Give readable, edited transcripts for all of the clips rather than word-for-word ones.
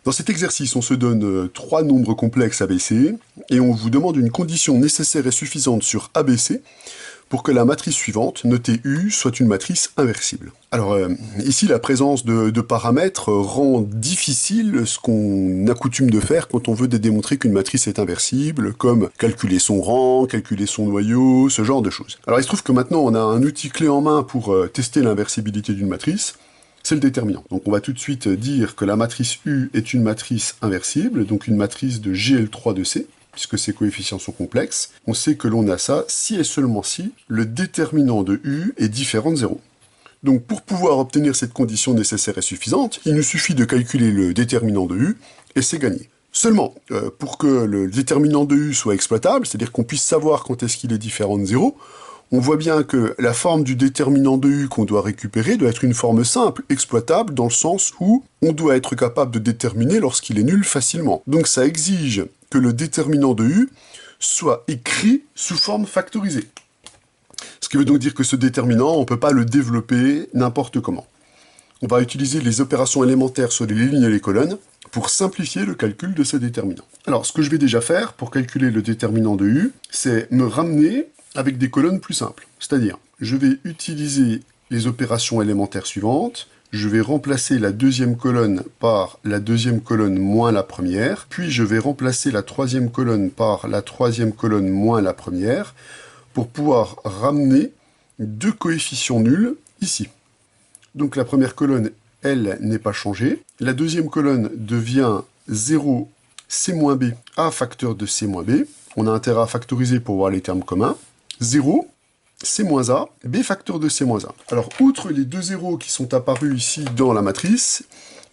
Dans cet exercice, on se donne trois nombres complexes ABC, et on vous demande une condition nécessaire et suffisante sur ABC pour que la matrice suivante, notée U, soit une matrice inversible. Alors ici, la présence de paramètres rend difficile ce qu'on a coutume de faire quand on veut démontrer qu'une matrice est inversible, comme calculer son rang, calculer son noyau, ce genre de choses. Alors il se trouve que maintenant on a un outil clé en main pour tester l'inversibilité d'une matrice, c'est le déterminant. Donc on va tout de suite dire que la matrice U est une matrice inversible, donc une matrice de GL3 de C, puisque ses coefficients sont complexes. On sait que l'on a ça si et seulement si le déterminant de U est différent de 0. Donc pour pouvoir obtenir cette condition nécessaire et suffisante, il nous suffit de calculer le déterminant de U, et c'est gagné. Seulement, pour que le déterminant de U soit exploitable, c'est-à-dire qu'on puisse savoir quand est-ce qu'il est différent de 0, on voit bien que la forme du déterminant de U qu'on doit récupérer doit être une forme simple, exploitable, dans le sens où on doit être capable de déterminer lorsqu'il est nul facilement. Donc ça exige que le déterminant de U soit écrit sous forme factorisée. Ce qui veut donc dire que ce déterminant, on ne peut pas le développer n'importe comment. On va utiliser les opérations élémentaires sur les lignes et les colonnes pour simplifier le calcul de ce déterminant. Alors, ce que je vais déjà faire pour calculer le déterminant de U, c'est me ramener avec des colonnes plus simples. C'est-à-dire, je vais utiliser les opérations élémentaires suivantes, je vais remplacer la deuxième colonne par la deuxième colonne moins la première, puis je vais remplacer la troisième colonne par la troisième colonne moins la première, pour pouvoir ramener deux coefficients nuls ici. Donc la première colonne, elle, n'est pas changée. La deuxième colonne devient 0 C-B A facteur de C-B. On a intérêt à factoriser pour voir les termes communs. 0, C-A, B facteur de C-A. Alors, outre les deux zéros qui sont apparus ici dans la matrice,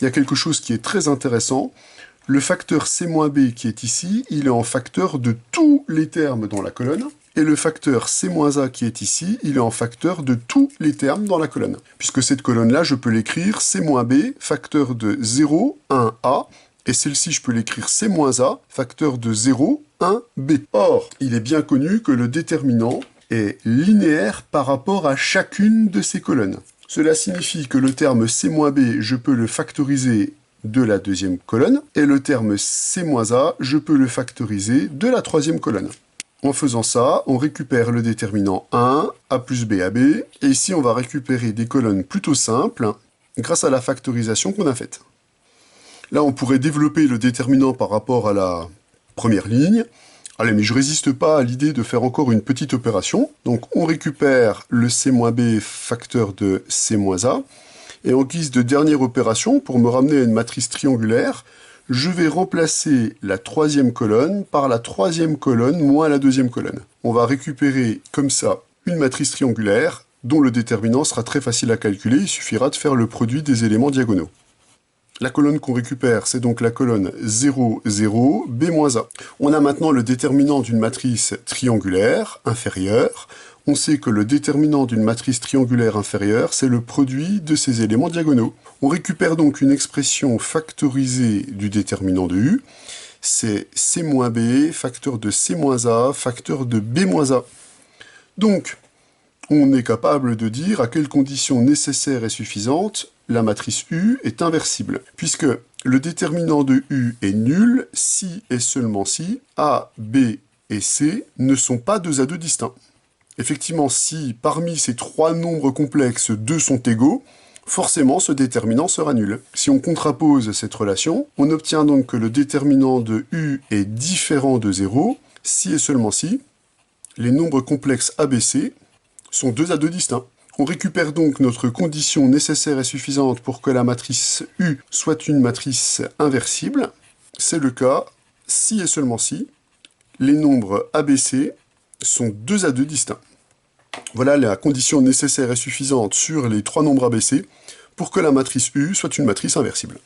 il y a quelque chose qui est très intéressant. Le facteur C-B qui est ici, il est en facteur de tous les termes dans la colonne. Et le facteur C-A qui est ici, il est en facteur de tous les termes dans la colonne. Puisque cette colonne-là, je peux l'écrire C-B, facteur de 0, 1A, et celle-ci, je peux l'écrire C-A, facteur de 0, 1B. Or, il est bien connu que le déterminant est linéaire par rapport à chacune de ces colonnes. Cela signifie que le terme C-B, je peux le factoriser de la deuxième colonne, et le terme C-A, je peux le factoriser de la troisième colonne. En faisant ça, on récupère le déterminant 1, A plus B, AB, et ici on va récupérer des colonnes plutôt simples grâce à la factorisation qu'on a faite. Là, on pourrait développer le déterminant par rapport à la première ligne. Allez, mais je résiste pas à l'idée de faire encore une petite opération. Donc on récupère le C-B facteur de C-A, et en guise de dernière opération, pour me ramener à une matrice triangulaire, je vais remplacer la troisième colonne par la troisième colonne moins la deuxième colonne. On va récupérer comme ça une matrice triangulaire dont le déterminant sera très facile à calculer, il suffira de faire le produit des éléments diagonaux. La colonne qu'on récupère, c'est donc la colonne 0, 0, B-A. On a maintenant le déterminant d'une matrice triangulaire inférieure. On sait que le déterminant d'une matrice triangulaire inférieure, c'est le produit de ses éléments diagonaux. On récupère donc une expression factorisée du déterminant de U. C'est C-B, facteur de C-A, facteur de B-A. Donc, on est capable de dire à quelles conditions nécessaires et suffisantes la matrice U est inversible, puisque le déterminant de U est nul si et seulement si A, B et C ne sont pas deux A2 distincts. Effectivement, si parmi ces trois nombres complexes, deux sont égaux, forcément ce déterminant sera nul. Si on contrapose cette relation, on obtient donc que le déterminant de U est différent de 0 si et seulement si les nombres complexes ABC sont deux A2 distincts. On récupère donc notre condition nécessaire et suffisante pour que la matrice U soit une matrice inversible. C'est le cas si et seulement si les nombres ABC sont deux A2 distincts. Voilà la condition nécessaire et suffisante sur les trois nombres ABC pour que la matrice U soit une matrice inversible.